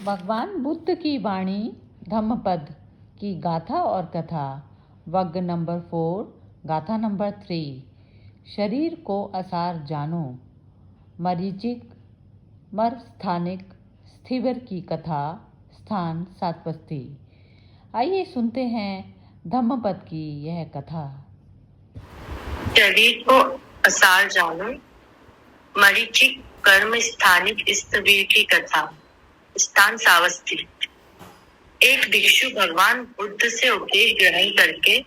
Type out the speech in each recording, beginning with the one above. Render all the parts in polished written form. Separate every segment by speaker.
Speaker 1: भगवान बुद्ध की वाणी धम्मपद की गाथा और कथा वग्ग नंबर 4 गाथा नंबर 3 शरीर को असार जानो मरीचिक मर स्थानिक स्थिवर की कथा स्थान सातवस्ती। आइए सुनते हैं धम्मपद की यह कथा।
Speaker 2: शरीर को असार जानो मरीचिक कर्म स्थानिक स्थविर की कथा स्थान सावस्ती। एक भिक्षु भगवान बुद्ध से उपदेश ग्रहण करके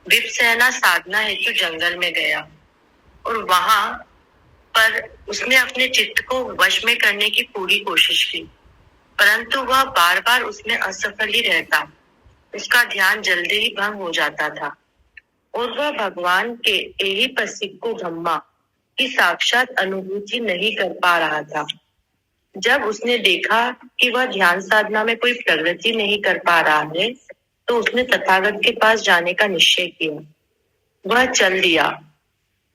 Speaker 2: विपश्यना साधना हेतु जंगल में गया और वहां पर उसने अपने चित्त को वश में करने की पूरी कोशिश की, परंतु वह बार बार उसमें असफल ही रहता। उसका ध्यान जल्दी ही भंग हो जाता था और वह भगवान के एहि पसिक्को धम्मा की साक्षात अनुभूति नहीं कर पा रहा था। जब उसने देखा कि वह ध्यान साधना में कोई प्रगति नहीं कर पा रहा है, तो उसने तथागत के पास जाने का निश्चय किया। वह चल दिया।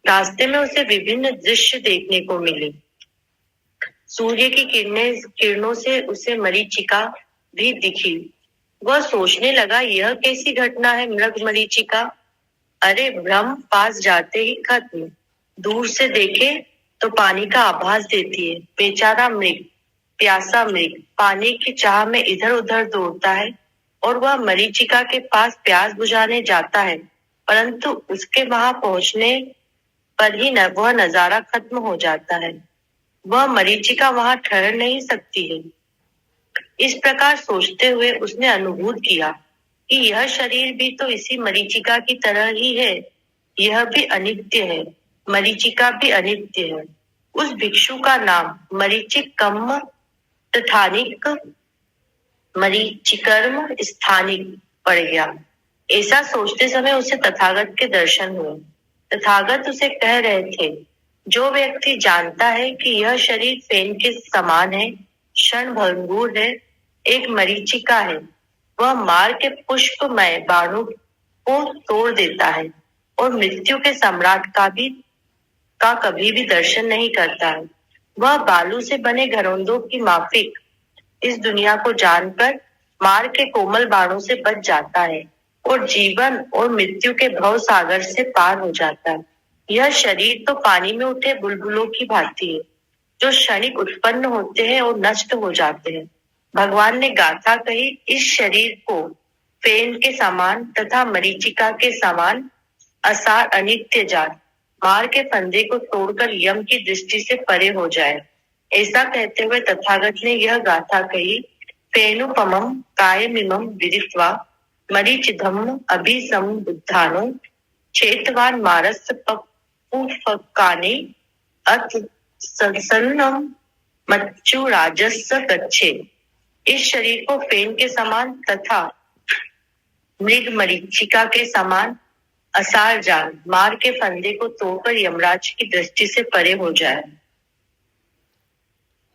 Speaker 2: रास्ते में उसे विभिन्न दृश्य देखने को मिले। सूर्य की किरणों से उसे मरीचिका भी दिखी। वह सोचने लगा, यह कैसी घटना है मृग मरीचिका। अरे ब्रह्म पास जाते ही खत्म। दूर से देखे तो पानी का आभास देती है। बेचारा मृग, प्यासा मृग पानी की चाह में इधर उधर दौड़ता है और वह मरीचिका के पास प्यास बुझाने जाता है, परंतु उसके वहां पहुंचने पर ही वह नजारा खत्म हो जाता है। वह मरीचिका वहां ठहर नहीं सकती है। इस प्रकार सोचते हुए उसने अनुभूत किया कि यह शरीर भी तो इसी मरीचिका की तरह ही है। यह भी अनित्य है, मरीचिका भी अनित्य है। उस भिक्षु का नाम मरीचिक कम्म तथानिक मरीचिकर्म स्थानिक पड़ गया। ऐसा सोचते समय उसे तथागत के दर्शन हुए। तथागत उसे कह रहे थे, जो व्यक्ति जानता है कि यह शरीर फेन के समान है, क्षण भंगुर है, एक मरीचिका है, वह मार के पुष्पमय बाणों को तोड़ देता है और मृत्यु के सम्राट का कभी भी दर्शन नहीं करता है। वह बालू से बने घरौंदों की माफिक इस दुनिया को जानकर मार के कोमल बाणों से बच जाता है और जीवन और मृत्यु के भव सागर से पार हो जाता है। यह शरीर तो पानी में उठे बुलबुलों की भांति है, जो क्षणिक उत्पन्न होते हैं और नष्ट हो जाते हैं। भगवान ने गाथा कही, इस शरीर को फेन के समान तथा मरीचिका के समान असार अनित्य जान, मार के फंदे को तोड़कर यम की दृष्टि से परे हो जाए। ऐसा कहते हुए तथागत ने यह गाथा कही, फेनुपमं कायमिमं विदित्वा मरीचिधम्म अभिसंबुद्धानो चेतवान मारस पपुफकानि अथ संसन्नम मच्चु राजस्व गच्छे। इस शरीर को फेन के समान तथा मृग मरीचिका के समान असार जान, मार के फंदे को तोड़कर यमराज की दृष्टि से परे हो जाए।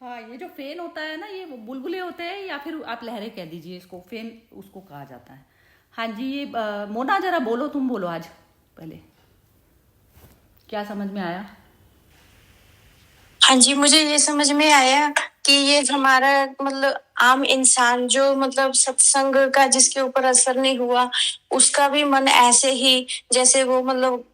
Speaker 1: हाँ, ये जो फेन होता है ना, ये बुलबुले होते हैं या फिर आप लहरें कह दीजिए, इसको फेन उसको कहा जाता है। हाँ जी, ये मोना जरा बोलो, तुम बोलो आज पहले, क्या समझ में आया?
Speaker 3: हाँ जी, मुझे ये समझ में आया कि ये हमारा मतलब आम इंसान जो मतलब सत्संग का जिसके ऊपर असर नहीं हुआ, उसका भी मन ऐसे ही जैसे वो मतलब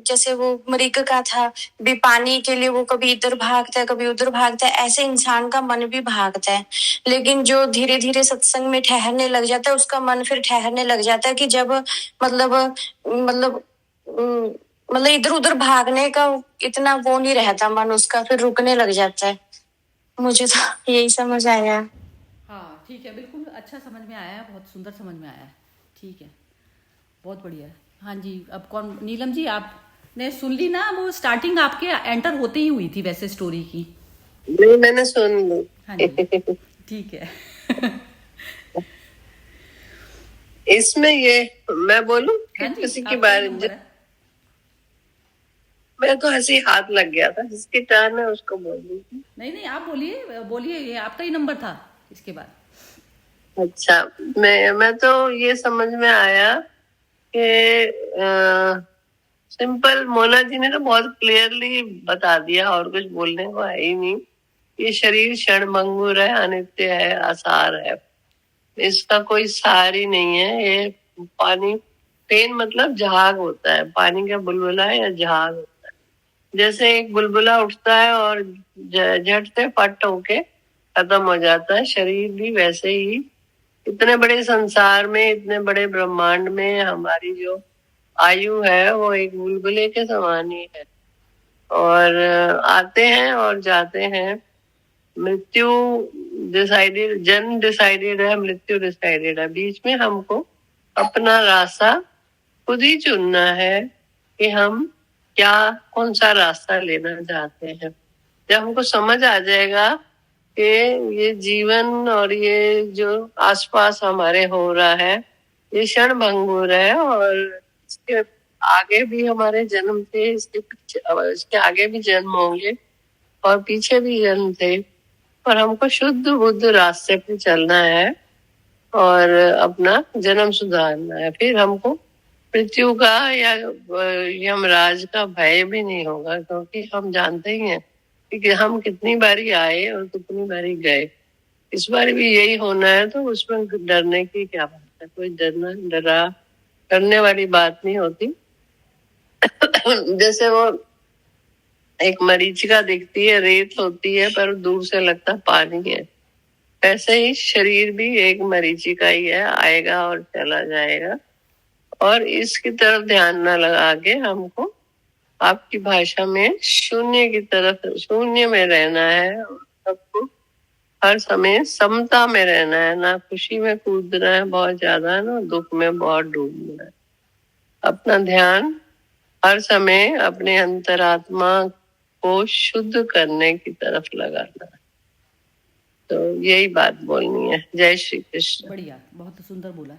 Speaker 3: जैसे वो मृग का था, भी पानी के लिए वो कभी इधर भागता है कभी उधर भागता है, ऐसे इंसान का मन भी भागता है। लेकिन जो धीरे धीरे सत्संग में ठहरने लग जाता है, उसका मन फिर ठहरने लग जाता है कि जब मतलब मतलब मतलब इधर उधर भागने का इतना वो नहीं रहता मन उसका, फिर रुकने लग जाता है। मुझे तो यही समझ आया।
Speaker 1: हाँ ठीक है, बिल्कुल अच्छा समझ में आया है, बहुत सुंदर समझ में आया है। ठीक है, बहुत बढ़िया है। हाँ जी, अब कौन? नीलम जी, आपने सुन ली ना? वो स्टार्टिंग आपके एंटर होते ही हुई थी वैसे स्टोरी की।
Speaker 2: नहीं, मैंने सुन ली।
Speaker 1: हाँ जी ठीक है
Speaker 2: इसमें ये मैं बोलूं
Speaker 1: हाँ जी,
Speaker 2: किसी की
Speaker 1: आपका ही
Speaker 2: बारे
Speaker 1: नंबर है।
Speaker 2: मैं तो हंसी हाथ लग गया था, जिसकी टर्न है उसको बोल दी।
Speaker 1: नहीं नहीं, आप बोलिए बोलिए, ये आपका ही नंबर था इसके बाद।
Speaker 2: अच्छा, मैं तो ये समझ में आया कि सिंपल मोना जी ने तो बहुत क्लियरली बता दिया, और कुछ बोलने को है ही नहीं।
Speaker 4: ये शरीर क्षणभंगुर है, अनित्य है, आसार है, इसका कोई सार ही नहीं है। ये पानी, फेन मतलब जहाग होता है, पानी का बुलबुला है या जहाग होता है। जैसे एक बुलबुला उठता है और झट से फट होके खत्म हो जाता है, शरीर भी वैसे ही इतने बड़े संसार में, इतने बड़े ब्रह्मांड में हमारी जो आयु है वो एक बुलबुले के समान ही है। और आते हैं और जाते हैं। मृत्यु डिसाइडेड, जन्म डिसाइडेड है, मृत्यु डिसाइडेड है। बीच में हमको अपना रास्ता खुद ही चुनना है कि हम क्या, कौन सा रास्ता लेना चाहते हैं। जब हमको समझ आ जाएगा कि ये जीवन और ये जो आसपास हमारे हो रहा है ये क्षण भंगुर है, और इसके आगे भी हमारे जन्म थे, इसके आगे भी जन्म होंगे और पीछे भी जन्म थे, पर हमको शुद्ध बुद्ध रास्ते पे चलना है और अपना जन्म सुधारना है। फिर हमको मृत्यु का या यमराज का भय भी नहीं होगा, क्योंकि हम जानते ही हैं कि हम कितनी बारी आए और कितनी बारी गए। इस बार भी यही होना है, तो उसमें डरने की क्या बात है। कोई डरा करने वाली बात नहीं होती। जैसे वो एक मरीचिका दिखती है, रेत होती है, पर दूर से लगता पानी है, ऐसे ही शरीर भी एक मरीचिका ही है, आएगा और चला जाएगा। और इसकी तरफ ध्यान न लगा के हमको आपकी भाषा में शून्य की तरफ, शून्य में रहना है, और सबको हर समय समता में रहना है, ना खुशी में कूदना है बहुत ज्यादा, ना दुख में बहुत डूबना है। अपना ध्यान हर समय अपने अंतरात्मा को शुद्ध करने की तरफ लगाना है। तो यही बात बोलनी है। जय श्री कृष्ण।
Speaker 1: बढ़िया, बहुत सुंदर बोला।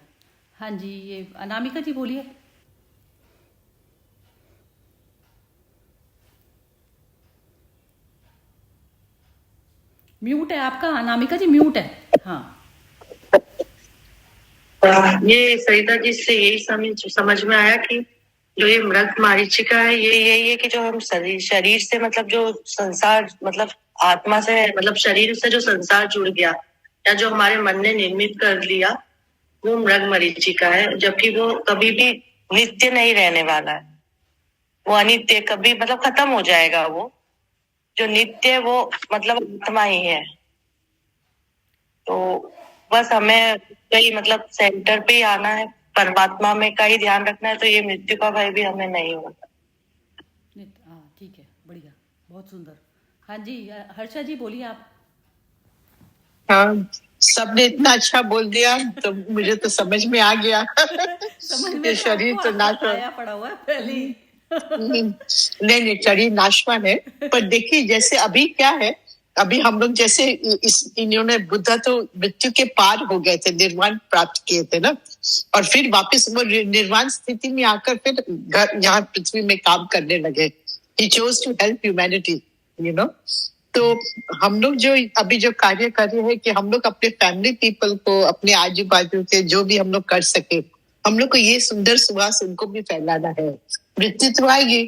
Speaker 1: हाँ जी, ये अनामिका जी बोलिए। म्यूट है आपका, अनामिका जी म्यूट है। हाँ,
Speaker 2: ये सरिता जी से यही समझ में आया कि जो ये मृग मारीचिका है, ये यही है कि जो हम शरीर से, मतलब जो संसार, मतलब आत्मा से, मतलब शरीर से जो संसार जुड़ गया या जो हमारे मन ने निर्मित कर लिया, वो मृग मरीचिका है। जबकि वो कभी भी नित्य नहीं रहने वाला है, वो अनित्य, कभी मतलब खत्म हो जाएगा। वो जो नित्य है वो मतलब आत्मा ही है। तो बस हमें कहीं मतलब सेंटर पे ही आना है, परमात्मा में का ही ध्यान रखना है, तो ये मृत्यु का भय भी हमें नहीं होगा।
Speaker 1: हाँ ठीक है, बढ़िया, बहुत सुंदर। हाँ जी, हर्षा जी बोलिए आप।
Speaker 5: हाँ, सबने इतना अच्छा बोल दिया तो मुझे तो समझ में आ गया।
Speaker 1: समझ में
Speaker 5: ये शरीर तो नाश
Speaker 1: आया पड़ा हुआ है पहले ही।
Speaker 5: नहीं, शरीर नाशवान है। पर देखिए जैसे अभी क्या है, अभी हम लोग जैसे इन्होंने बुद्धा तो मृत्यु के पार हो गए थे, निर्वाण प्राप्त किए थे ना, और फिर वापस वो निर्वाण स्थिति में आकर फिर यहाँ पृथ्वी में काम करने लगे। He chose to help humanity, you know. तो हम लोग जो अभी जो कार्य कर रहे हैं कि हम लोग अपने फैमिली पीपल को, अपने आजू बाजू के जो भी हम लोग कर सके, हम लोग को ये सुंदर सुवास उनको भी फैलाना है। मृत्यु तो आएगी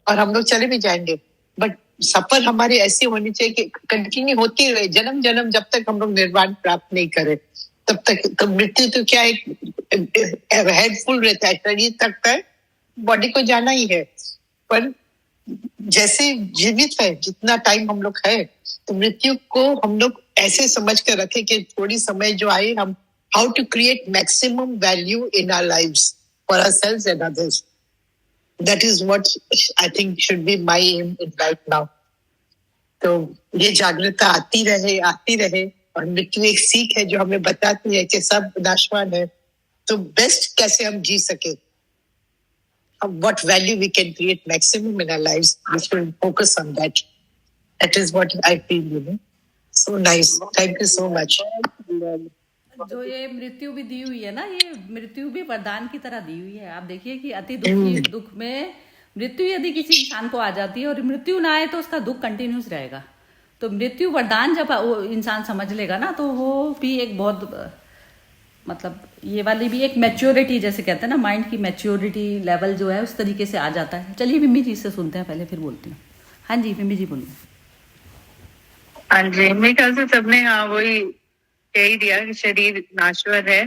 Speaker 5: और हम लोग चले भी जाएंगे, बट सफर हमारी ऐसी होनी चाहिए कि कंटिन्यू होती रहे, जन्म जन्म, जब तक हम लोग निर्वाण प्राप्त नहीं करें तब तक। तो मृत्यु तो क्या है, हेडफुल रहता है, शरीर तक है, बॉडी को जाना ही है। पर जैसे जीवित है, जितना टाइम हम लोग है, तो मृत्यु को हम लोग ऐसे समझ कर रखे कि थोड़ी समय जो आए, हम how to create maximum value in our lives for ourselves and others. That is what I think should be my aim in life now. तो ये जागरूकता आती रहे, और मृत्यु एक सीख है जो हमें बताती है कि सब नाशवान है, तो बेस्ट कैसे हम जी सके, what value we can create maximum in our lives, we should focus on that. That is what I feel, you know. So nice. Thank you so much.
Speaker 1: जो ये मृत्यु भी दी हुई है ना, ये मृत्यु भी वरदान की तरह दी हुई है। आप देखिए कि अति दुख में मृत्यु यदि किसी इंसान को आ जाती है और मृत्यु ना आए तो उसका दुख कंटिन्यूस रहेगा। तो मृत्यु वरदान जब वो इंसान समझ लेगा ना, तो वो भी एक बहुत, मतलब ये वाली भी एक मैच्योरिटी, जैसे कहते हैं ना, माइंड की मैच्योरिटी लेवल जो है उस तरीके से आ जाता है। चलिए मिम्मी जी से सुनते हैं, पहले फिर बोलती हूँ। हाँ जी, मिम्मी जी बोलिए।
Speaker 2: हाँ जी, मेरे ख्याल से सबने हाँ वही कह ही दिया कि शरीर नाश्वर है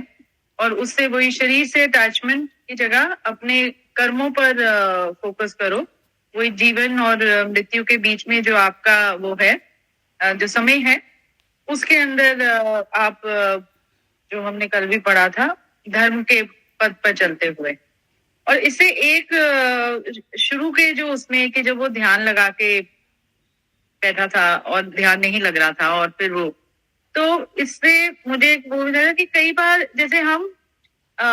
Speaker 2: और उससे वही शरीर से अटैचमेंट की जगह अपने कर्मों पर फोकस करो। वही जीवन और मृत्यु के बीच में जो आपका वो है जो समय है उसके अंदर आप जो हमने कल भी पढ़ा था धर्म के पद पर चलते हुए। और इससे एक शुरू के जो उसमें कि जब वो ध्यान लगा के बैठा था और ध्यान नहीं लग रहा था और फिर वो तो इससे मुझे एक वो लगा कि कई बार जैसे हम अ,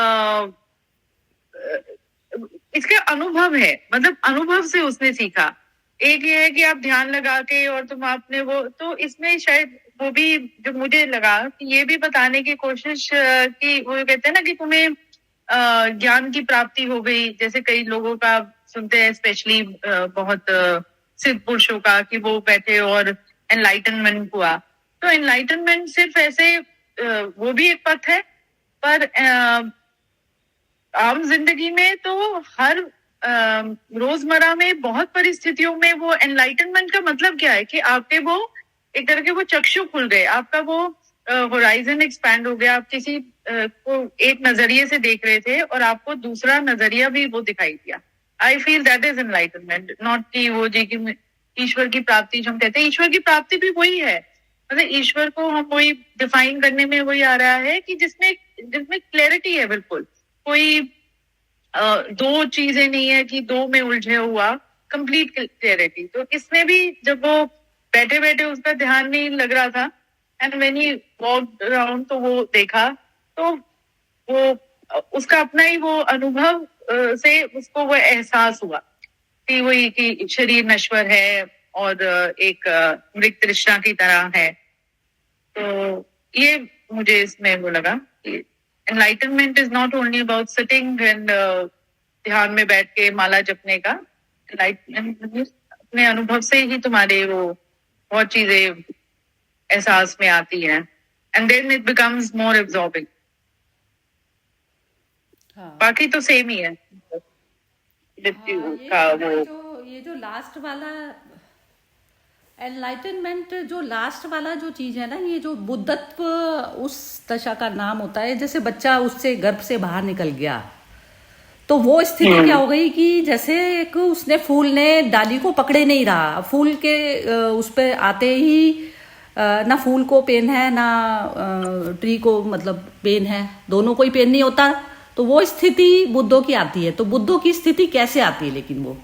Speaker 2: इसके अनुभव है मतलब अनुभव से उसने सीखा। एक ये है कि आप ध्यान लगा के और तुम आपने वो तो इसमें शायद वो भी जो मुझे लगा कि ये भी बताने की कोशिश की वो कहते हैं ना कि तुम्हें ज्ञान की प्राप्ति हो गई। जैसे कई लोगों का सुनते हैं स्पेशली बहुत सिद्ध पुरुषों का कि वो बैठे और एनलाइटनमेंट हुआ। तो एनलाइटनमेंट सिर्फ ऐसे वो भी एक पथ है पर आम जिंदगी में तो हर रोजमर्रा में बहुत परिस्थितियों में वो एनलाइटनमेंट का मतलब क्या है कि आपके वो एक तरह के वो चक्षु खुल गए, आपका वो होराइजन एक्सपैंड हो गया। आप किसी को एक नजरिए से देख रहे थे और आपको दूसरा नजरिया भी वो दिखाई दिया। I feel that is enlightenment, not कि वो जी की ईश्वर की प्राप्ति जो हम कहते हैं ईश्वर की प्राप्ति भी वही है। मतलब ईश्वर को हम वही डिफाइन करने में वही आ रहा है कि जिसमें क्लैरिटी है, बिल्कुल कोई दो चीजें नहीं है कि दो में उलझे हुआ, कंप्लीट क्लैरिटी। तो इसमें भी जब वो बैठे बैठे उसका ध्यान नहीं लग रहा था and when he walked around तो वो देखा तो वो उसका अपना ही वो अनुभव से उसको वो एहसास हुआ कि वही कि शरीर नश्वर है और एक मृत तृष्णा की तरह है। तो ये मुझे इसमें वो लगा कि enlightenment is not only about sitting and ध्यान में बैठ के माला जपने का। एनलाइटनमेंट अपने अनुभव से ही तुम्हारे वो बहुत चीजें एहसास में आती हैं and then it becomes more absorbing. बाकी तो सेम ही है।
Speaker 1: ये जो लास्ट वाला एनलाइटनमेंट जो लास्ट वाला जो चीज है ना, ये जो बुद्धत्व उस दशा का नाम होता है। जैसे बच्चा उससे गर्भ से बाहर निकल गया तो वो स्थिति क्या हो गई कि जैसे एक उसने फूल ने डाली को पकड़े नहीं रहा, फूल के उस पे आते ही ना फूल को पेन है ना ट्री को मतलब पेन है, दोनों को ही पेन नहीं होता। तो वो स्थिति बुद्धों की आती है। तो बुद्धों की स्थिति कैसे आती है? लेकिन वो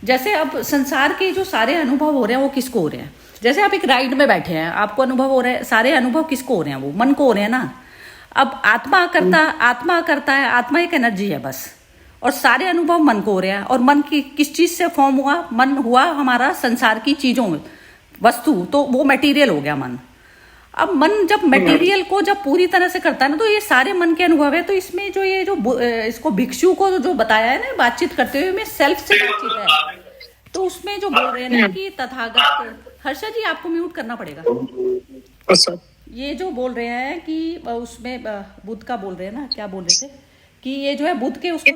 Speaker 1: जैसे अब संसार के जो सारे अनुभव हो रहे हैं वो किसको हो रहे हैं? जैसे आप एक राइड में बैठे हैं, आपको अनुभव हो रहे हैं, सारे अनुभव किसको हो रहे हैं? वो मन को हो रहे हैं ना। अब आत्मा करता है, आत्मा एक एनर्जी है बस, और सारे अनुभव मन को हो रहे हैं। और मन की किस चीज से फॉर्म हुआ? मन हुआ हमारा संसार की चीजों में वस्तु, तो वो मटेरियल हो गया मन। अब मन जब मटेरियल को जब पूरी तरह से करता है ना, तो ये सारे मन के अनुभव है। तो इसमें जो ये जो इसको भिक्षु को जो बताया है ना बातचीत करते हुए, में सेल्फ से बातचीत है। तो उसमें जो बोल रहे हैं ना कि तथागत, हर्षा जी आपको म्यूट करना पड़ेगा। ये जो बोल रहे हैं कि उसमें बुद्ध का बोल रहे हैं ना, क्या बोल रहे थे कि ये जो है बुद्ध के उसको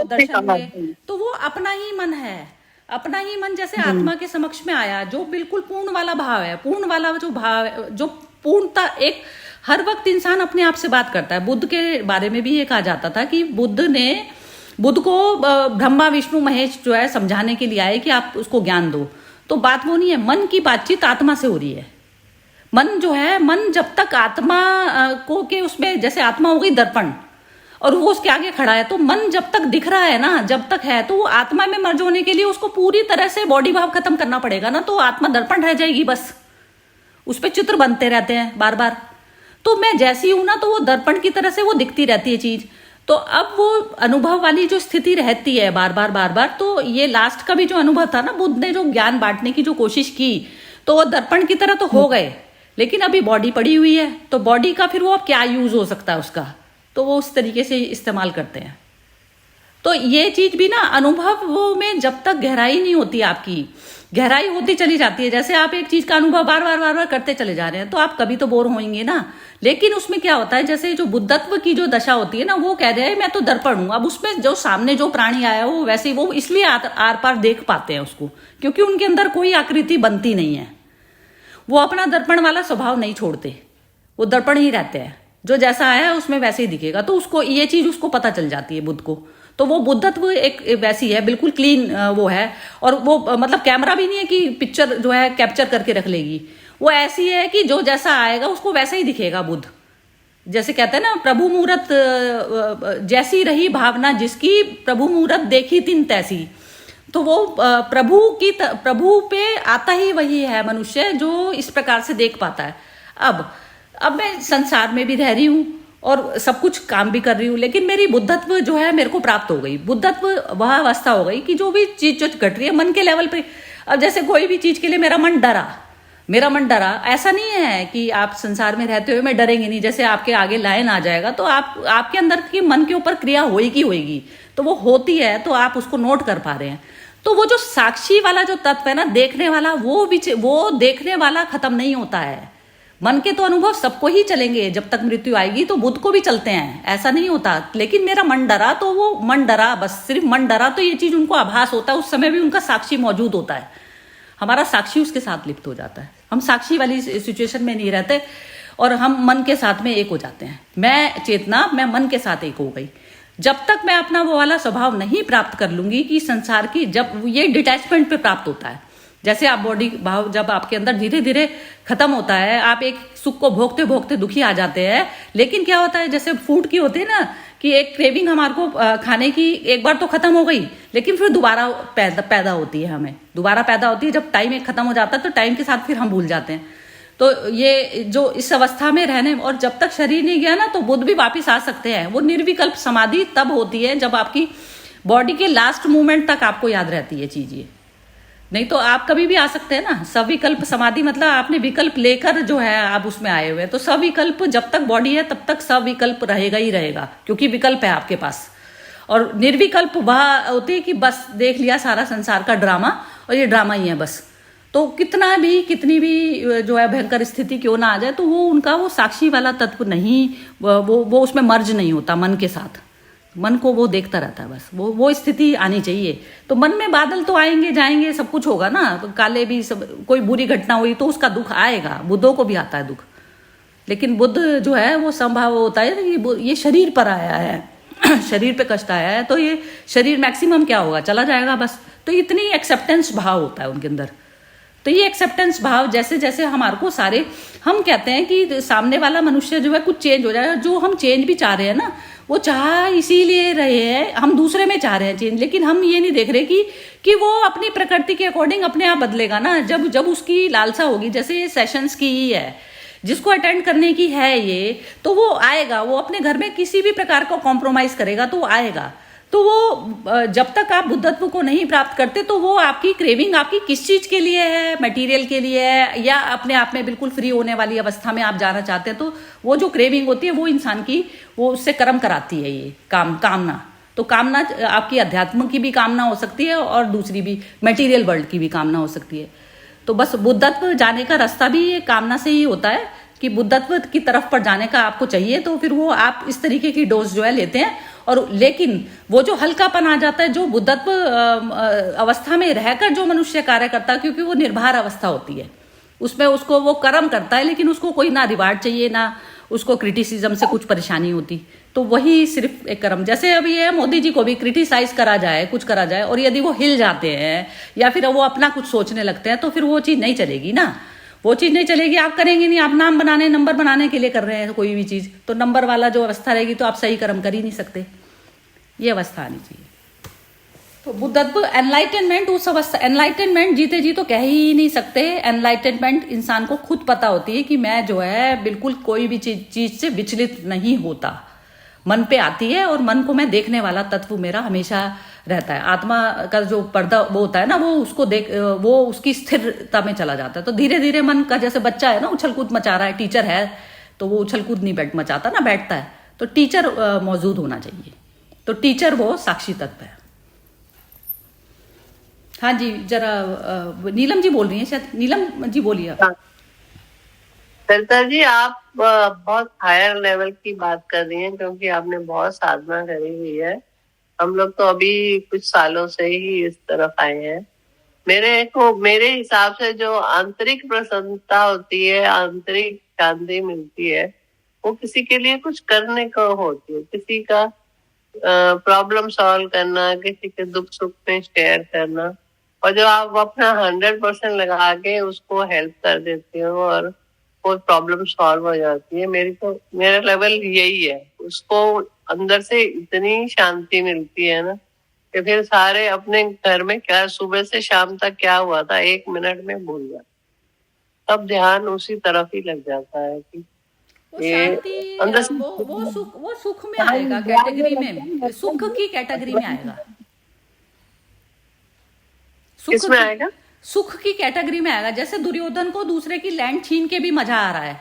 Speaker 1: दर्शन हुए, तो वो अपना ही मन है, अपना ही मन जैसे आत्मा के समक्ष में आया, जो बिल्कुल पूर्ण वाला भाव है, पूर्ण वाला जो भाव है, जो पूर्णता। एक हर वक्त इंसान अपने आप से बात करता है। बुद्ध के बारे में भी ये कहा जाता था कि बुद्ध को ब्रह्मा विष्णु महेश जो है समझाने के लिए आए कि आप उसको ज्ञान दो। तो बात वो नहीं है, मन की बातचीत आत्मा से हो रही है। मन जो है, मन जब तक आत्मा को के उसमें, जैसे आत्मा हो गई दर्पण और वो उसके आगे खड़ा है, तो मन जब तक दिख रहा है ना, जब तक है, तो वो आत्मा में मर्ज होने के लिए उसको पूरी तरह से बॉडी भाव खत्म करना पड़ेगा ना। तो आत्मा दर्पण रह जाएगी बस, उस पे चित्र बनते रहते हैं बार बार। तो मैं जैसी हूं ना, तो वो दर्पण की तरह से वो दिखती रहती है चीज। तो अब वो अनुभव वाली जो स्थिति रहती है बार बार, तो ये लास्ट का भी जो अनुभव था ना, बुद्ध ने जो ज्ञान बांटने की जो कोशिश की, तो वो दर्पण की तरह तो हो गए, लेकिन अभी बॉडी पड़ी हुई है। तो बॉडी का फिर वो अब क्या यूज हो सकता है उसका, तो वो उस तरीके से इस्तेमाल करते हैं। तो ये चीज भी ना, अनुभव में जब तक गहराई नहीं होती, आपकी गहराई होती चली जाती है। जैसे आप एक चीज का अनुभव बार बार करते चले जा रहे हैं, तो आप कभी तो बोर होंगे ना। लेकिन उसमें क्या होता है, जैसे जो बुद्धत्व की जो दशा होती है ना, वो कह रहे हैं मैं तो दर्पण हूं। अब उसमें जो सामने जो प्राणी आया वो वैसे ही, वो इसलिए आर पार देख पाते हैं उसको, क्योंकि उनके अंदर कोई आकृति बनती नहीं है। वो अपना दर्पण वाला स्वभाव नहीं छोड़ते, वो दर्पण ही रहते हैं, जो जैसा आया है उसमें वैसे ही दिखेगा। तो उसको ये चीज उसको पता चल जाती है बुद्ध को। तो वो बुद्धत्व एक वैसी है, बिल्कुल क्लीन वो है। और वो मतलब कैमरा भी नहीं है कि पिक्चर जो है कैप्चर करके रख लेगी, वो ऐसी है कि जो जैसा आएगा उसको वैसा ही दिखेगा बुद्ध। जैसे कहते हैं ना, प्रभु मूरत जैसी रही भावना जिसकी, प्रभु मूरत देखी तिन तैसी। तो वो प्रभु पे आता ही वही है मनुष्य जो इस प्रकार से देख पाता है। अब मैं संसार में भी रह रही हूँ और सब कुछ काम भी कर रही हूँ, लेकिन मेरी बुद्धत्व जो है मेरे को प्राप्त हो गई। बुद्धत्व वह अवस्था हो गई कि जो भी चीज जो घट रही है मन के लेवल पे, अब जैसे कोई भी चीज के लिए मेरा मन डरा, ऐसा नहीं है कि आप संसार में रहते हुए मैं डरेंगे नहीं। जैसे आपके आगे लाइन आ जाएगा तो आपके अंदर की मन के ऊपर क्रिया होगी, तो वो होती है, तो आप उसको नोट कर पा रहे हैं। तो वो जो साक्षी वाला जो तत्व है ना, देखने वाला, वो देखने वाला खत्म नहीं होता है। मन के तो अनुभव सबको ही चलेंगे, जब तक मृत्यु आएगी तो बुद्ध को भी चलते हैं, ऐसा नहीं होता। लेकिन मेरा मन डरा, तो वो मन डरा, बस सिर्फ मन डरा, तो ये चीज उनको आभास होता है। उस समय भी उनका साक्षी मौजूद होता है, हमारा साक्षी उसके साथ लिप्त हो जाता है। हम साक्षी वाली सिचुएशन में नहीं रहते और हम मन के साथ में एक हो जाते हैं। मैं मन के साथ एक हो गई। जब तक मैं अपना वो वाला स्वभाव नहीं प्राप्त कर लूंगी कि संसार की, जब ये डिटैचमेंट पे प्राप्त होता है, जैसे आप बॉडी भाव जब आपके अंदर धीरे धीरे खत्म होता है, आप एक सुख को भोगते भोगते दुखी आ जाते हैं। लेकिन क्या होता है, जैसे फूड की होती है ना, कि एक क्रेविंग हमारे को खाने की एक बार तो खत्म हो गई, लेकिन फिर दोबारा पैदा होती है, हमें दोबारा पैदा होती है। जब टाइम एक खत्म हो जाता है तो टाइम के साथ फिर हम भूल जाते हैं। तो ये जो इस अवस्था में रहने, और जब तक शरीर नहीं गया ना, तो बुद्ध भी वापिस आ सकते हैं। वो निर्विकल्प समाधि तब होती है जब आपकी बॉडी के लास्ट मूवमेंट तक आपको याद रहती है चीज ये। नहीं तो आप कभी भी आ सकते हैं ना। सविकल्प समाधि मतलब आपने विकल्प लेकर जो है आप उसमें आए हुए हैं। तो सविकल्प, जब तक बॉडी है तब तक सविकल्प रहेगा ही रहेगा, क्योंकि विकल्प है आपके पास। और निर्विकल्प वह होती है कि बस देख लिया सारा संसार का ड्रामा, और ये ड्रामा ही है बस। तो कितनी भी जो है भयंकर स्थिति क्यों ना आ जाए, तो वो उनका वो साक्षी वाला तत्व नहीं, वो उसमें मर्ज नहीं होता मन के साथ। मन को वो देखता रहता है बस। वो स्थिति आनी चाहिए। तो मन में बादल तो आएंगे जाएंगे, सब कुछ होगा ना, तो काले भी सब, कोई बुरी घटना हुई तो उसका दुख आएगा, बुद्धों को भी आता है दुख। लेकिन बुद्ध जो है वो संभाव होता है, ये शरीर पर आया है शरीर पे कष्ट आया है, तो ये शरीर मैक्सिमम क्या होगा, चला जाएगा बस। तो इतनी एक्सेप्टेंस भाव होता है उनके अंदर। तो ये एक्सेप्टेंस भाव जैसे जैसे हमारे को सारे, हम कहते हैं कि सामने वाला मनुष्य जो है कुछ चेंज हो जाए, जो हम चेंज भी चाह रहे हैं ना, वो चाह इसीलिए रहे हैं, हम दूसरे में चाह रहे हैं चेंज। लेकिन हम ये नहीं देख रहे कि वो अपनी प्रकृति के अकॉर्डिंग अपने आप बदलेगा ना, जब उसकी लालसा होगी। जैसे ये सेशंस की ही है, जिसको अटेंड करने की है ये, तो वो आएगा, वो अपने घर में किसी भी प्रकार का कॉम्प्रोमाइज करेगा तो वो आएगा। तो वो जब तक आप बुद्धत्व को नहीं प्राप्त करते, तो वो आपकी क्रेविंग आपकी किस चीज के लिए है, मटेरियल के लिए है, या अपने आप में बिल्कुल फ्री होने वाली अवस्था में आप जाना चाहते हैं। तो वो जो क्रेविंग होती है वो इंसान की, वो उससे कर्म कराती है ये कामना। तो कामना आपकी अध्यात्म की भी कामना हो सकती है और दूसरी भी मटेरियल वर्ल्ड की भी कामना हो सकती है। तो बस बुद्धत्व जाने का रास्ता भी ये कामना से ही होता है कि बुद्धत्व की तरफ पर जाने का आपको चाहिए, तो फिर वो आप इस तरीके की डोज जो है लेते हैं। और लेकिन वो जो हल्कापन आ जाता है, जो बुद्धत्व अवस्था में रहकर जो मनुष्य कार्य करता है, क्योंकि वो निर्भर अवस्था होती है, उसमें उसको वो कर्म करता है, लेकिन उसको कोई ना रिवार्ड चाहिए, ना उसको क्रिटिसिज्म से कुछ परेशानी होती। तो वही सिर्फ एक कर्म। जैसे अभी ये मोदी जी को भी क्रिटिसाइज करा जाए, कुछ करा जाए, और यदि वो हिल जाते हैं या फिर वो अपना कुछ सोचने लगते हैं, तो फिर वो चीज नहीं चलेगी ना। वो चीज नहीं चलेगी, आप करेंगे नहीं। आप नाम बनाने, नंबर बनाने के लिए कर रहे हैं कोई भी चीज, तो नंबर वाला जो अवस्था रहेगी तो आप सही कर्म कर ही नहीं सकते। ये अवस्था आनी चाहिए। तो बुद्धत्व, एनलाइटनमेंट उस अवस्था, एनलाइटनमेंट जीते जी तो कह ही नहीं सकते। एनलाइटनमेंट इंसान को खुद पता होती है कि मैं जो है बिल्कुल कोई भी चीज से विचलित नहीं होता। मन पे आती है और मन को मैं देखने वाला तत्व मेरा हमेशा रहता है। आत्मा का जो पर्दा वो होता है ना, वो उसको वो उसकी स्थिरता में चला जाता है। तो धीरे धीरे मन का, जैसे बच्चा है ना उछल कूद मचा रहा है, टीचर है तो वो उछल कूद नहीं मचाता ना, बैठता है। तो टीचर मौजूद होना चाहिए। तो टीचर वो साक्षी तत्व है। हाँ जी, जरा नीलम जी बोल रही हैं शायद। नीलम जी बोलिए आप।
Speaker 4: सरिता जी, आप बहुत हायर लेवल की बात कर रही हैं, क्योंकि आपने बहुत साधना करी हुई है। हम लोग तो अभी कुछ सालों से ही इस तरफ आए हैं, मेरे हिसाब से जो आंतरिक प्रसन्नता होती है, आंतरिक शांति मिलती है, वो किसी के लिए कुछ करने को होती है, किसी का प्रॉब्लम सॉल्व करना, किसी के दुख सुख में शेयर करना, और जो आप अपना 100% लगा के उसको हेल्प कर देते हो और वो प्रॉब्लम सॉल्व हो जाती है। मेरा लेवल यही है, उसको अंदर से इतनी शांति मिलती है ना कि फिर सारे अपने घर में क्या सुबह से शाम तक क्या हुआ था 1 मिनट में भूल जाता, तब ध्यान उसी तरफ ही लग जाता है कि
Speaker 1: वो
Speaker 4: ये
Speaker 1: शांति
Speaker 4: अंदर से
Speaker 1: वो सुख में आएगा, कैटेगरी में, सुख की कैटेगरी में आएगा।
Speaker 4: किसमें आएगा?
Speaker 1: सुख की कैटेगरी में आएगा। जैसे दुर्योधन को दूसरे की लैंड छीन के भी मजा आ रहा है,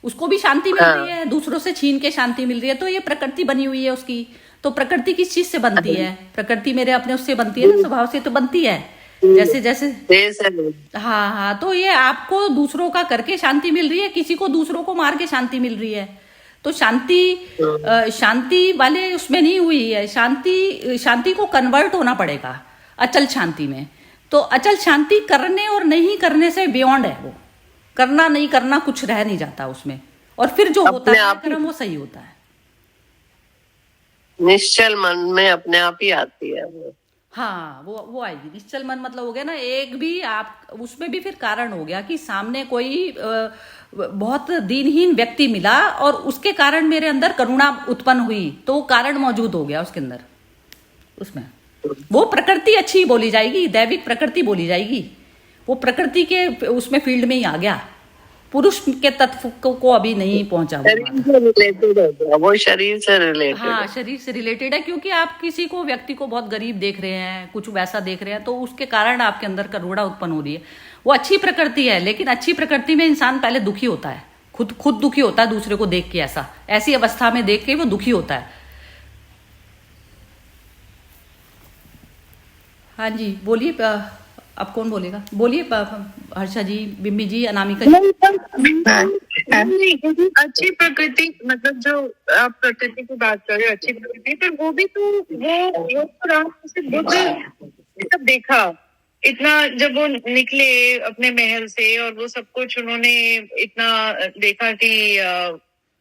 Speaker 1: उसको भी शांति मिल रही है, दूसरों से छीन के शांति मिल रही है। तो ये प्रकृति बनी हुई है उसकी। तो प्रकृति किस चीज से बनती है? प्रकृति मेरे अपने उससे बनती है ना, स्वभाव से तो बनती है। जैसे जैसे हाँ, तो ये आपको दूसरों का करके शांति मिल रही है, किसी को दूसरों को मार के शांति मिल रही है। तो शांति वाले उसमें नहीं हुई है। शांति को कन्वर्ट होना पड़ेगा अचल शांति में। तो अचल शांति करने और नहीं करने से बियॉन्ड है। वो करना नहीं करना कुछ रह नहीं जाता उसमें, और फिर जो होता है कर्म वो सही होता है।
Speaker 4: निश्चल मन में अपने आप ही आती है वो।
Speaker 1: हाँ, वो आएगी। निश्चल मन मतलब हो गया ना, एक भी आप उसमें भी फिर कारण हो गया कि सामने कोई बहुत दीनहीन व्यक्ति मिला और उसके कारण मेरे अंदर करुणा उत्पन्न हुई, तो वो कारण मौजूद हो गया उसके अंदर। उसमें वो प्रकृति अच्छी बोली जाएगी, दैविक प्रकृति बोली जाएगी। वो प्रकृति के उसमें फील्ड में ही आ गया, पुरुष के तत्व को अभी नहीं पहुंचा।
Speaker 4: वो शरीर से रिलेटेड।
Speaker 1: हाँ, शरीर से रिलेटेड है, क्योंकि आप किसी को व्यक्ति को बहुत गरीब देख रहे हैं, कुछ वैसा देख रहे हैं, तो उसके कारण आपके अंदर करुणा उत्पन्न हो रही है। वो अच्छी प्रकृति है, लेकिन अच्छी प्रकृति में इंसान पहले दुखी होता है, खुद दुखी होता है दूसरे को देख के। ऐसी अवस्था में देख के वो दुखी होता है। हाँ जी, बोलिए। अब कौन बोलेगा? बोलिए हर्षा जी, बिम्मी जी, अनामिका जी।
Speaker 6: अच्छी प्रकृति मतलब जो आप प्रकृति की बात कर रहे हो, अच्छी प्रकृति, पर वो भी तो वो तो राम से बुद्ध सब देखा इतना, जब वो निकले अपने महल से और वो सब कुछ उन्होंने इतना देखा कि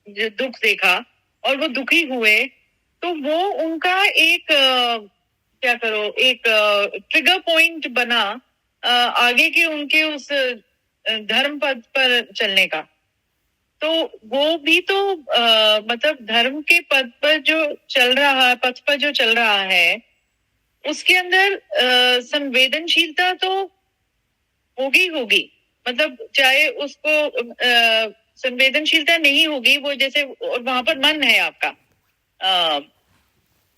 Speaker 6: जो दुख देखा और वो दुखी हुए, तो वो उनका एक क्या करो, एक ट्रिगर पॉइंट बना आगे के उनके उस धर्म पद पर चलने का। तो वो भी तो मतलब धर्म के पद पर जो चल रहा है, पथ पर जो चल रहा है, उसके अंदर संवेदनशीलता तो होगी। मतलब चाहे उसको संवेदनशीलता नहीं होगी, वो जैसे वहां पर मन है आपका,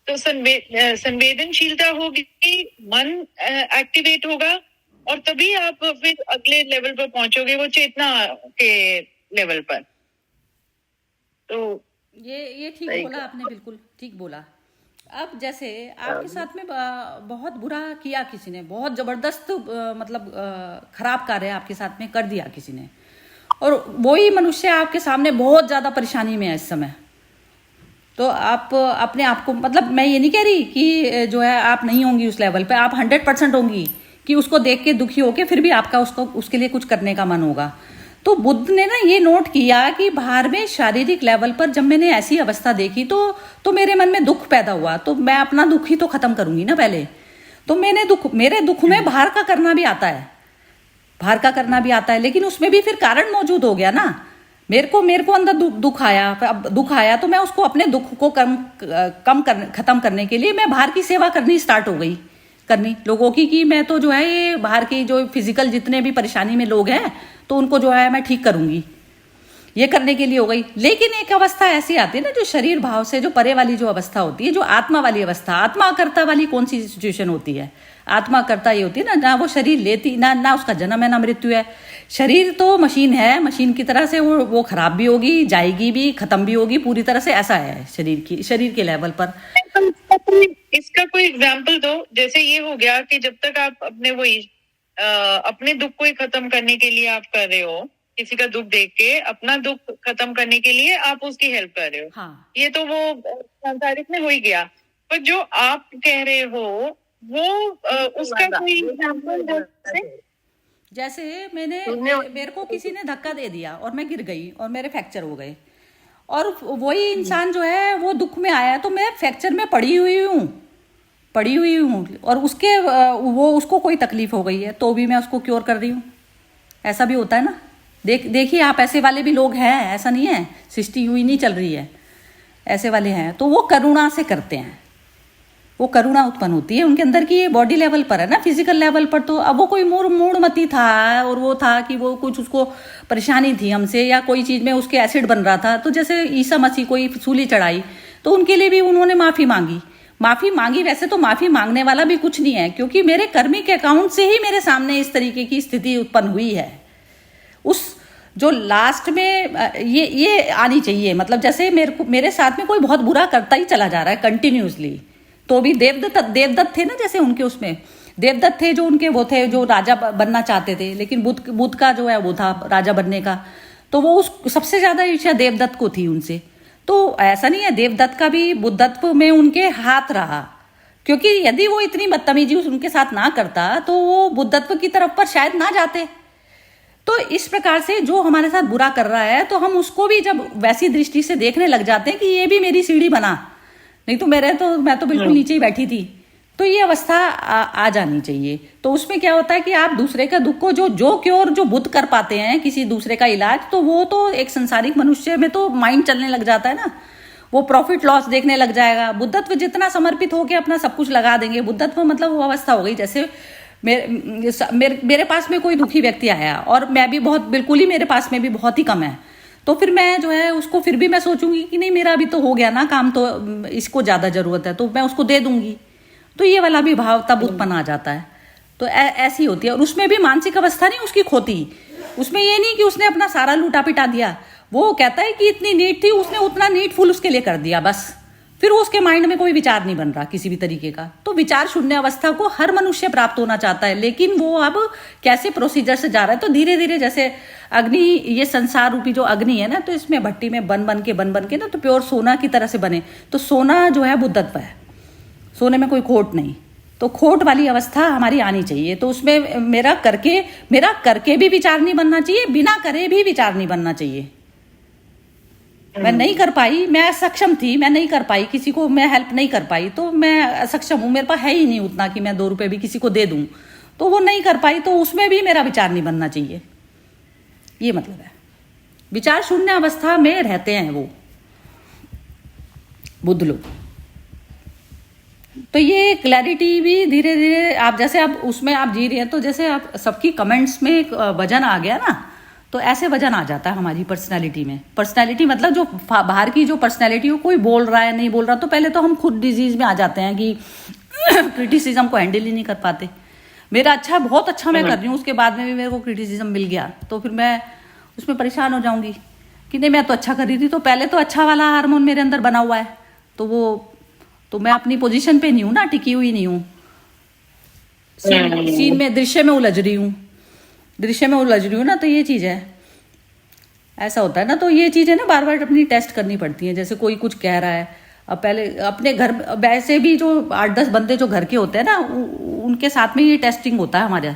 Speaker 6: तो संवेदनशीलता होगी, मन एक्टिवेट होगा, और तभी आप फिर अगले लेवल पर पहुंचोगे, वो चेतना के लेवल पर। तो
Speaker 1: ये ठीक बोला आपने, बिल्कुल ठीक बोला। अब जैसे आपके साथ में बहुत बुरा किया किसी ने, बहुत जबरदस्त मतलब खराब कार्य आपके साथ में कर दिया किसी ने, और वही मनुष्य आपके सामने बहुत ज्यादा परेशानी में है इस समय। तो आप अपने आप को, मतलब मैं ये नहीं कह रही कि जो है आप नहीं होंगी उस लेवल पे, आप 100% होंगी कि उसको देख के दुखी होके फिर भी आपका उसके लिए कुछ करने का मन होगा। तो बुद्ध ने ना ये नोट किया कि बाहर में शारीरिक लेवल पर जब मैंने ऐसी अवस्था देखी तो मेरे मन में दुख पैदा हुआ, तो मैं अपना दुख ही तो खत्म करूंगी ना पहले। तो मेरे दुख में बाहर का करना भी आता है, लेकिन उसमें भी फिर कारण मौजूद हो गया ना। मेरे को अंदर दुख आया, तो मैं उसको अपने दुख को खत्म करने के लिए मैं बाहर की सेवा करनी लोगों की, कि मैं तो जो है ये बाहर की जो फिजिकल जितने भी परेशानी में लोग हैं, तो उनको जो है मैं ठीक करूंगी, ये करने के लिए हो गई। लेकिन एक अवस्था ऐसी आती है ना, जो शरीर भाव से जो परे वाली जो अवस्था होती है, जो आत्मा वाली अवस्था, आत्मा कर्ता वाली कौन सी सिचुएशन होती है? आत्मा कर्ता ये होती है ना वो शरीर लेती ना उसका जन्म है ना मृत्यु है। शरीर तो मशीन है, मशीन की तरह से वो खराब भी होगी, जाएगी भी, खत्म भी होगी पूरी तरह से, ऐसा है शरीर के लेवल पर।
Speaker 6: इसका कोई एग्जाम्पल दो। जैसे ये हो गया कि जब तक आप अपने दुख को ही खत्म करने के लिए आप कर रहे हो, किसी का दुख देख के अपना दुख खत्म करने के लिए आप उसकी हेल्प कर रहे हो।
Speaker 1: हाँ।
Speaker 6: ये तो वो सांसारिक में हो ही गया। पर जो आप कह रहे हो वो उसका कोई एग्जाम्पल दो सकते?
Speaker 1: जैसे मैंने
Speaker 4: सुनने
Speaker 1: मेरे को किसी ने धक्का दे दिया और मैं गिर गई और मेरे फ्रैक्चर हो गए, और वही इंसान जो है वो दुख में आया है, तो मैं फ्रैक्चर में पड़ी हुई हूँ, और वो उसको कोई तकलीफ हो गई है तो भी मैं उसको क्योर कर रही हूँ। ऐसा भी होता है ना। देखिए आप, ऐसे वाले भी लोग हैं, ऐसा नहीं है सृष्टि यूं ही नहीं चल रही है, ऐसे वाले हैं। तो वो करुणा से करते हैं, वो करुणा उत्पन्न होती है उनके अंदर की। ये बॉडी लेवल पर है ना, फिजिकल लेवल पर तो अब वो कोई मूढ़मती था, और वो था कि वो कुछ उसको परेशानी थी हमसे, या कोई चीज़ में उसके एसिड बन रहा था, तो जैसे ईसा मसीह कोई सूली चढ़ाई तो उनके लिए भी उन्होंने माफ़ी मांगी। वैसे तो माफ़ी मांगने वाला भी कुछ नहीं है, क्योंकि मेरे कर्मिक अकाउंट से ही मेरे सामने इस तरीके की स्थिति उत्पन्न हुई है। उस जो लास्ट में ये आनी चाहिए, मतलब जैसे मेरे साथ में कोई बहुत बुरा करता ही चला जा रहा है कंटिन्यूसली, तो भी देवदत्त थे ना, जैसे उनके उसमें देवदत्त थे, जो उनके वो थे जो राजा बनना चाहते थे, लेकिन बुद्ध का जो है वो था राजा बनने का, तो वो उस सबसे ज्यादा ईर्ष्या देवदत्त को थी उनसे। तो ऐसा नहीं है, देवदत्त का भी बुद्धत्व में उनके हाथ रहा, क्योंकि यदि वो इतनी बदतमीजी उनके साथ ना करता तो वो बुद्धत्व की तरफ पर शायद ना जाते। तो इस प्रकार से जो हमारे साथ बुरा कर रहा है, तो हम उसको भी जब वैसी दृष्टि से देखने लग जाते हैं कि ये भी मेरी सीढ़ी बना, नहीं तो मैं तो बिल्कुल नीचे ही बैठी थी, तो ये अवस्था आ जानी चाहिए। तो उसमें क्या होता है कि आप दूसरे का दुख को जो बुद्ध कर पाते हैं किसी दूसरे का इलाज, तो वो तो एक संसारिक मनुष्य में तो माइंड चलने लग जाता है ना, वो प्रॉफिट लॉस देखने लग जाएगा। बुद्धत्व जितना समर्पित होकर अपना सब कुछ लगा देंगे, बुद्धत्व मतलब वो अवस्था हो गई जैसे मेरे पास में कोई दुखी व्यक्ति आया, और मैं भी बहुत बिल्कुल ही मेरे पास में भी बहुत ही कम है, तो फिर मैं जो है उसको फिर भी मैं सोचूंगी कि नहीं, मेरा अभी तो हो गया ना काम, तो इसको ज़्यादा ज़रूरत है तो मैं उसको दे दूंगी। तो ये वाला भी भाव तब उत्पन्न आ जाता है। तो ऐसी होती है, और उसमें भी मानसिक अवस्था नहीं उसकी खोती। उसमें ये नहीं कि उसने अपना सारा लूटा पिटा दिया, वो कहता है कि इतनी नीड थी, उसने उतना नीडफुल उसके लिए कर दिया बस, फिर उसके माइंड में कोई विचार नहीं बन रहा किसी भी तरीके का। तो विचार शून्य अवस्था को हर मनुष्य प्राप्त होना चाहता है, लेकिन वो अब कैसे प्रोसीजर से जा रहा है। तो धीरे धीरे जैसे अग्नि, ये संसार रूपी जो अग्नि है ना, तो इसमें भट्टी में बन बन के ना, तो प्योर सोना की तरह से बने। तो सोना जो है बुद्धत्व है, सोने में कोई खोट नहीं। तो खोट वाली अवस्था हमारी आनी चाहिए। तो उसमें मेरा करके भी विचार नहीं बनना चाहिए, बिना करे भी विचार नहीं बनना चाहिए। मैं नहीं कर पाई, मैं सक्षम थी, मैं नहीं कर पाई, किसी को मैं हेल्प नहीं कर पाई, तो मैं सक्षम हूं, मेरे पास है ही नहीं उतना कि मैं 2 रुपए भी किसी को दे दूं, तो वो नहीं कर पाई, तो उसमें भी मेरा विचार नहीं बनना चाहिए। ये मतलब है, विचार शून्य अवस्था में रहते हैं वो बुद्ध लोग। तो ये क्लैरिटी भी धीरे धीरे आप जैसे आप उसमें आप जी रहे हैं, तो जैसे आप सबकी कमेंट्स में एक वजन आ गया ना, तो ऐसे वजन आ जाता है हमारी पर्सनालिटी में। पर्सनालिटी मतलब जो बाहर की जो पर्सनालिटी हो, कोई बोल रहा है नहीं बोल रहा, तो पहले तो हम खुद डिजीज में आ जाते हैं कि क्रिटिसिज्म को हैंडल ही नहीं कर पाते। मेरा अच्छा, बहुत अच्छा मैं कर रही हूँ, उसके बाद में भी मेरे को क्रिटिसिज्म मिल गया, तो फिर मैं उसमें परेशान हो जाऊंगी कि नहीं, मैं तो अच्छा कर रही थी। तो पहले तो अच्छा वाला हार्मोन मेरे अंदर बना हुआ है, तो मैं अपनी पोजीशन पे नहीं हूँ ना, टिकी हुई नहीं हूँ, सीन में दृश्य में उलझ रही हूँ ना। तो ये चीज है, ऐसा होता है ना। तो ये चीज है ना, बार बार अपनी टेस्ट करनी पड़ती है। जैसे कोई कुछ कह रहा है, अब पहले अपने घर, वैसे भी जो 8-10 बंदे जो घर के होते हैं ना, उनके साथ में ये टेस्टिंग होता है हमारा,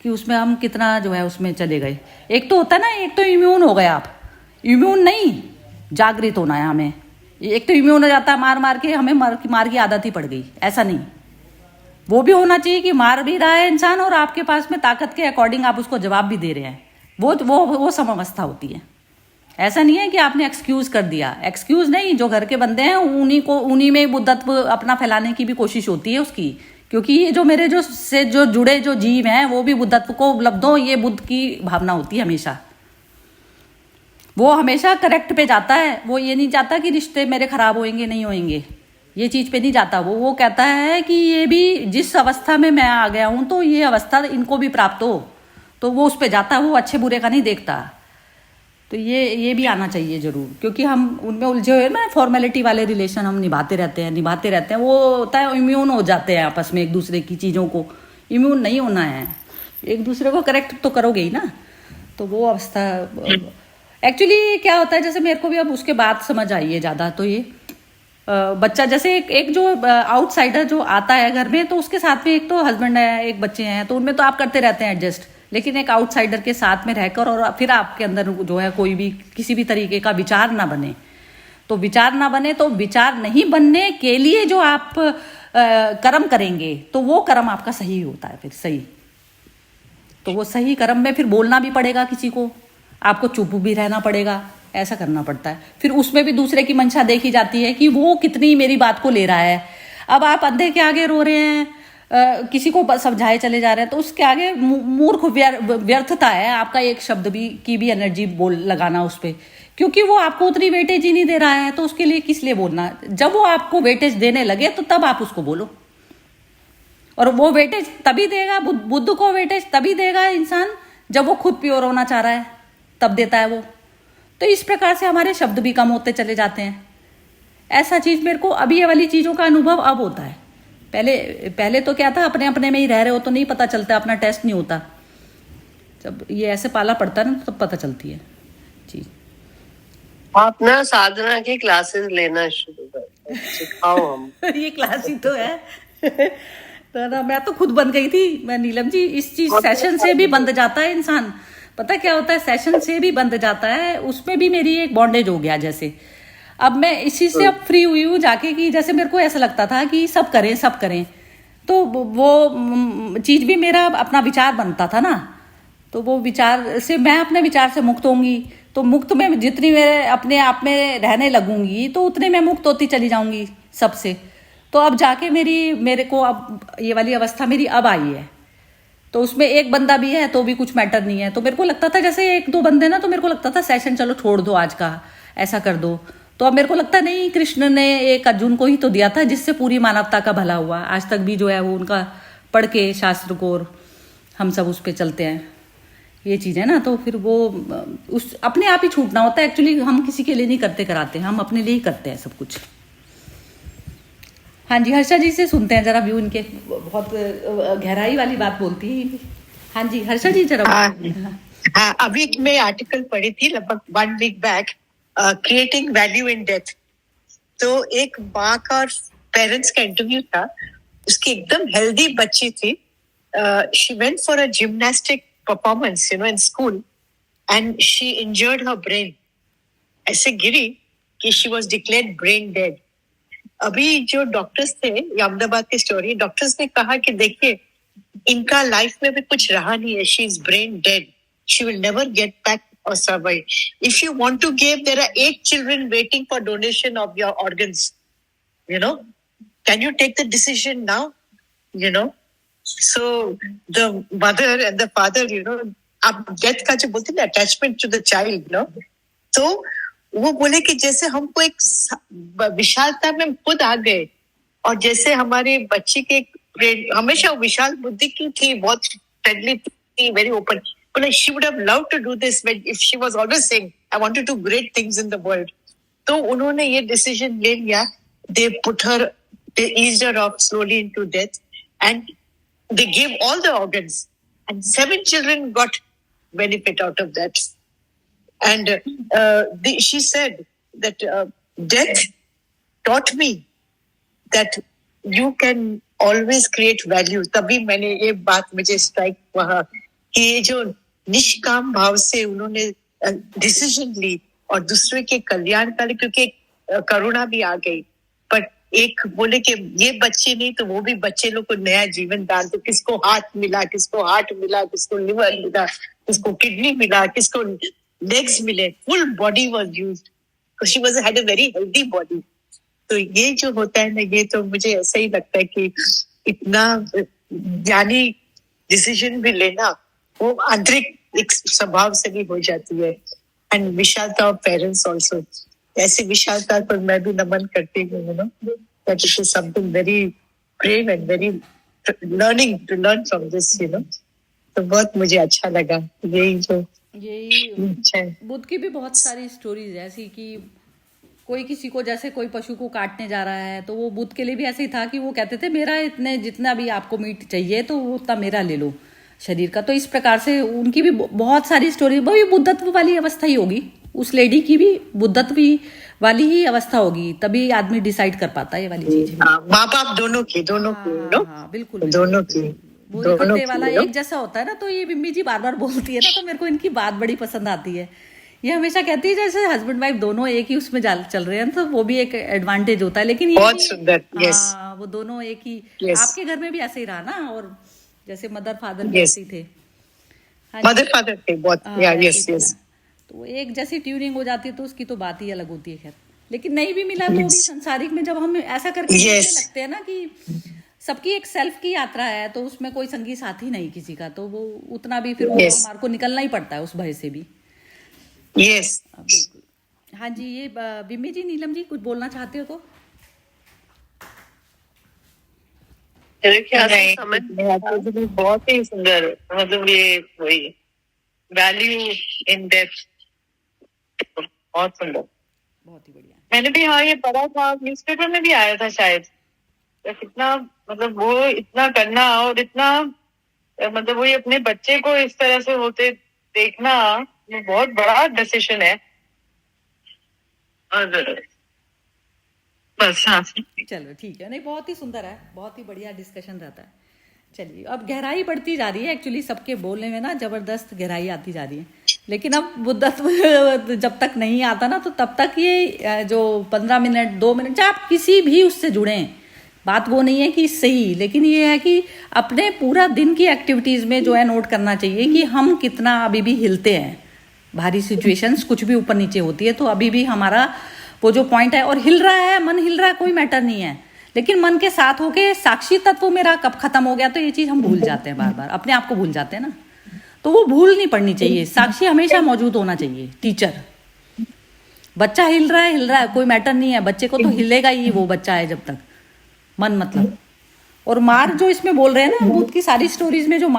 Speaker 1: कि उसमें हम कितना जो है उसमें चले गए। एक तो होता है ना, एक तो इम्यून हो गए आप, इम्यून नहीं, जागृत होना है हमें। एक तो इम्यून हो जाता है मार मार के, हमें मार की आदत ही पड़ गई, ऐसा नहीं। वो भी होना चाहिए कि मार भी रहा है इंसान, और आपके पास में ताकत के अकॉर्डिंग आप उसको जवाब भी दे रहे हैं, वो समवस्था होती है। ऐसा नहीं है कि आपने एक्सक्यूज कर दिया, एक्सक्यूज नहीं। जो घर के बंदे हैं उन्हीं में बुद्धत्व अपना फैलाने की भी कोशिश होती है उसकी, क्योंकि ये जो मेरे जो जुड़े जो जीव हैं, वो भी बुद्धत्व को उपलब्ध हो, ये बुद्ध की भावना होती है हमेशा। वो हमेशा करेक्ट पे जाता है, वो ये नहीं चाहता कि रिश्ते मेरे खराब होंगे नहीं होंगे, ये चीज पे नहीं जाता। वो कहता है कि ये भी जिस अवस्था में मैं आ गया हूं, तो ये अवस्था इनको भी प्राप्त हो, तो वो उस पे जाता है, वो अच्छे बुरे का नहीं देखता। तो ये भी आना चाहिए जरूर, क्योंकि हम उनमें उलझे हुए ना, फॉर्मेलिटी वाले रिलेशन हम निभाते रहते हैं। वो होता है इम्यून हो जाते हैं आपस में, एक दूसरे की चीजों को इम्यून नहीं होना है, एक दूसरे को करेक्ट तो करोगे ही ना। तो वो अवस्था एक्चुअली क्या होता है, जैसे मेरे को भी अब उसके बाद समझ आई है ज्यादा, तो ये बच्चा जैसे एक जो आउटसाइडर जो आता है घर में, तो उसके साथ में एक तो हस्बैंड है, एक बच्चे हैं, तो उनमें तो आप करते रहते हैं एडजस्ट, लेकिन एक आउटसाइडर के साथ में रहकर और फिर आपके अंदर जो है कोई भी किसी भी तरीके का विचार ना बने, तो विचार ना बने, तो विचार नहीं बनने के लिए जो आप कर्म करेंगे तो वो कर्म आपका सही होता है, फिर सही, तो वो सही कर्म में फिर बोलना भी पड़ेगा किसी को, आपको चुप भी रहना पड़ेगा, ऐसा करना पड़ता है। फिर उसमें भी दूसरे की मंशा देखी जाती है कि वो कितनी मेरी बात को ले रहा है। अब आप अंधे के आगे रो रहे हैं, किसी को समझाए चले जा रहे हैं, तो उसके आगे मूर्ख व्यर्थता है आपका एक शब्द भी की भी एनर्जी बोल लगाना उस पर, क्योंकि वो आपको उतनी वेटेज ही नहीं दे रहा है, तो उसके लिए किस लिए बोलना। जब वो आपको वेटेज देने लगे तो तब आप उसको बोलो, और वो वेटेज तभी देगा, बुद्ध को वेटेज तभी देगा इंसान जब वो खुद प्योर होना चाह रहा है, तब देता है वो। तो इस प्रकार से हमारे शब्द भी कम होते चले जाते हैं। ऐसा चीज मेरे को अभी ये वाली चीजों का अनुभव अब होता है। पहले तो क्या था, अपने अपने में ही रह रहे हो तो नहीं पता चलता, अपना टेस्ट नहीं होता, जब ये ऐसे पाला पड़ता है ना तब पता चलती है चीज।
Speaker 4: आप ना साधना की क्लासेस लेना शुरू कर, सिखाओ हम।
Speaker 1: ये क्लास ही तो है। तो ना मैं तो खुद बन गई थी, मैं नीलम जी, इस चीज सेशन से भी बंद जाता है इंसान, पता क्या होता है, सेशन से भी बंद जाता है, उसमें भी मेरी एक बॉन्डेज हो गया। जैसे अब मैं इसी से अब फ्री हुई हूँ जाके, कि जैसे मेरे को ऐसा लगता था कि सब करें, तो वो चीज भी मेरा अपना विचार बनता था ना, तो वो विचार से मैं अपने विचार से मुक्त होंगी, तो मुक्त में जितनी मेरे अपने आप में रहने लगूंगी तो उतने में मुक्त होती चली जाऊंगी सबसे। तो अब जाके मेरे को अब ये वाली अवस्था मेरी अब आई है, तो उसमें एक बंदा भी है तो भी कुछ मैटर नहीं है। तो मेरे को लगता था जैसे एक दो बंदे ना, तो मेरे को लगता था सेशन चलो छोड़ दो आज का, ऐसा कर दो। तो अब मेरे को लगता नहीं, कृष्ण ने एक अर्जुन को ही तो दिया था जिससे पूरी मानवता का भला हुआ। आज तक भी जो है वो उनका पढ़ के शास्त्र को, और हम सब उस पर चलते हैं, ये चीज है ना। तो फिर वो उस अपने आप ही छूटना होता है। एक्चुअली हम किसी के लिए नहीं करते कराते, हम अपने लिए ही करते हैं सब कुछ। हाँ जी, हर्षा जी से सुनते हैं जरा व्यू इनके, बहुत गहराई वाली बात बोलती है। हाँ जी हर्षा जी जरा।
Speaker 5: हाँ, अभी मैं आर्टिकल पढ़ी थी लगभग 1 week back, creating value in death. तो एक माँ का और पेरेंट्स का इंटरव्यू था, उसकी एकदम हेल्दी बच्ची थी, she went for a gymnastic performance in school and she injured her brain, ऐसे गिरी कि she was declared brain dead. अभी जो डॉक्टर्स थे, अहमदाबाद की स्टोरी, डॉक्टर्स ने कहा कि देखिए इनका लाइफ में भी कुछ रहा नहीं है, she is brain dead, she will never get back or survive. If you want to give, there are 8 children waiting for donation of your organs. Can you take the decision now? So the mother and the father, अब death का जो बोलते हैं attachment to the child, तो वो बोले कि जैसे हमको एक विशालता में खुद आ गए, और जैसे हमारे बच्चे के हमेशा विशाल बुद्धि की थी, बहुत फ्रेंडली थी, very open, but she would have loved to do this if she was always saying I want to do great things in the world. तो उन्होंने ये decision ले लिया, they eased her off slowly into death, and they gave all the organs, and 7 children got benefit out of that. And she said that death taught me that you can always create value. तभी मैंने ये बात मुझे strike हुआ कि ये जो निष्काम भाव से उन्होंने डिसीजन ली और दूसरे के कल्याण का, क्योंकि करुणा भी आ गई, पर एक बोले कि ये बच्चे नहीं तो वो भी बच्चे लोग को नया जीवन दान, तो किसको हार्ट मिला, किसको लिवर मिला, किसको किडनी मिला, किसको लेग्स मिले, full body was used, she was had a very healthy body. तो ये जो होता है ना, ये तो मुझे ऐसा ही लगता है कि इतना ज्ञानी डिसीजन भी लेना वो आंतरिक एक स्वभाव से भी हो जाती है। एंड विशालता ऑफ पेरेंट्स ऑल्सो, ऐसी विशालता पर मैं भी नमन करती हूँ, that it is something very brave and very learning to learn from this, तो बहुत मुझे अच्छा लगा। यही
Speaker 1: बुद्ध की भी बहुत सारी स्टोरीज ऐसी कि कोई किसी को, जैसे कोई पशु को काटने जा रहा है तो वो बुद्ध के लिए भी ऐसे ही था कि वो कहते थे मेरा इतने जितना भी आपको मीट चाहिए तो वो उतना मेरा ले लो शरीर का। तो इस प्रकार से उनकी भी बहुत सारी स्टोरी, वही बुद्धत्व वाली अवस्था ही होगी। उस लेडी की भी बुद्धत्व वाली ही अवस्था होगी, तभी आदमी डिसाइड कर पाता है ये वाली चीज।
Speaker 5: माँ बाप दोनों की नो
Speaker 1: हाँ बिल्कुल
Speaker 5: दोनों की
Speaker 1: वो
Speaker 5: दोनों
Speaker 1: इकट्ठे
Speaker 5: की
Speaker 1: वाला
Speaker 5: नो
Speaker 1: एक जैसा होता है ना। तो ये बिम्मी जी बार बार बोलती है ना, तो मेरे को इनकी बात बड़ी पसंद आती है। ये हमेशा कहती है जैसे हस्बैंड वाइफ दोनों एक ही उसमें चल रहे हैं, तो वो भी एक एडवांटेज होता है। लेकिन ये
Speaker 5: बहुत
Speaker 1: भी-
Speaker 5: सुंदर यस
Speaker 1: हाँ, वो दोनों एक ही।
Speaker 5: Yes.
Speaker 1: आपके घर में भी ऐसे ही रहा ना, और जैसे मदर फादर भी
Speaker 5: Yes.
Speaker 1: ऐसे ही थे। हाँ जी।
Speaker 5: मदर फादर थे बहुत
Speaker 1: हाँ,
Speaker 5: या
Speaker 1: ऐसे
Speaker 5: यस
Speaker 1: ही
Speaker 5: यस
Speaker 1: चला। तो वो एक जैसी ट्यूनिंग हो जाती है तो उसकी तो बात ही अलग होती है। खैर, लेकिन नहीं भी मिला तो भी
Speaker 5: Yes.
Speaker 1: संसारिक में जब हम ऐसा करके
Speaker 5: Yes.
Speaker 1: सोचने लगते हैं ना कि सबकी एक सेल्फ की यात्रा है, तो उसमें कोई संगी साथी नहीं किसी का, तो वो उतना भी फिर वो
Speaker 5: Yes.
Speaker 1: हमारे को निकलना ही पड़ता है उस भय से भी।
Speaker 5: यस
Speaker 1: बिल्कुल। हाँ जी, ये बिम्मी जी, नीलम जी कुछ बोलना चाहते हो तो?
Speaker 4: मेरे ख्याल से
Speaker 6: नहीं,
Speaker 4: समझ
Speaker 6: नहीं, बहुत ही सुंदर, मतलब ये वही वैल्यू इन डेप्थ, बहुत सुंदर।
Speaker 1: बहुत ही बढ़िया।
Speaker 6: मैंने भी हाँ ये पढ़ा था, न्यूज़पेपर में भी आया था शायद। तो कितना मतलब वो इतना करना और इतना मतलब वही अपने बच्चे को इस तरह से होते देखना, ये बहुत बड़ा डिसीजन है। और बस हाँ
Speaker 1: चलो ठीक है, नहीं बहुत ही सुंदर है, बहुत ही बढ़िया डिस्कशन रहता है। चलिए, अब गहराई बढ़ती जा रही है। एक्चुअली सबके बोलने में ना जबरदस्त गहराई आती जा रही है, लेकिन अब बुद्धत्व जब तक नहीं आता ना, तो तब तक ये जो 15 मिनट 2 मिनट चाहे आप किसी भी उससे जुड़ें, बात वो नहीं है कि सही, लेकिन ये है कि अपने पूरा दिन की एक्टिविटीज में जो है नोट करना चाहिए कि हम कितना अभी भी हिलते हैं। भारी सिचुएशंस कुछ भी ऊपर नीचे होती है तो अभी भी हमारा वो जो पॉइंट है, और हिल रहा है मन, हिल रहा है, कोई मैटर नहीं है, लेकिन मन के साथ होके साक्षी तत्व मेरा कब खत्म हो गया, तो ये चीज हम भूल जाते हैं, बार बार अपने आप को भूल जाते हैं ना, तो वो भूल नहीं पड़नी चाहिए। साक्षी हमेशा मौजूद होना चाहिए। टीचर, बच्चा हिल रहा है, कोई मैटर नहीं है, बच्चे को तो हिलेगा ही, वो बच्चा है जब तक मन मतलब। और मार जो इसमें बोल रहे हैं ना, बुद्ध की सारी स्टोरीज में जो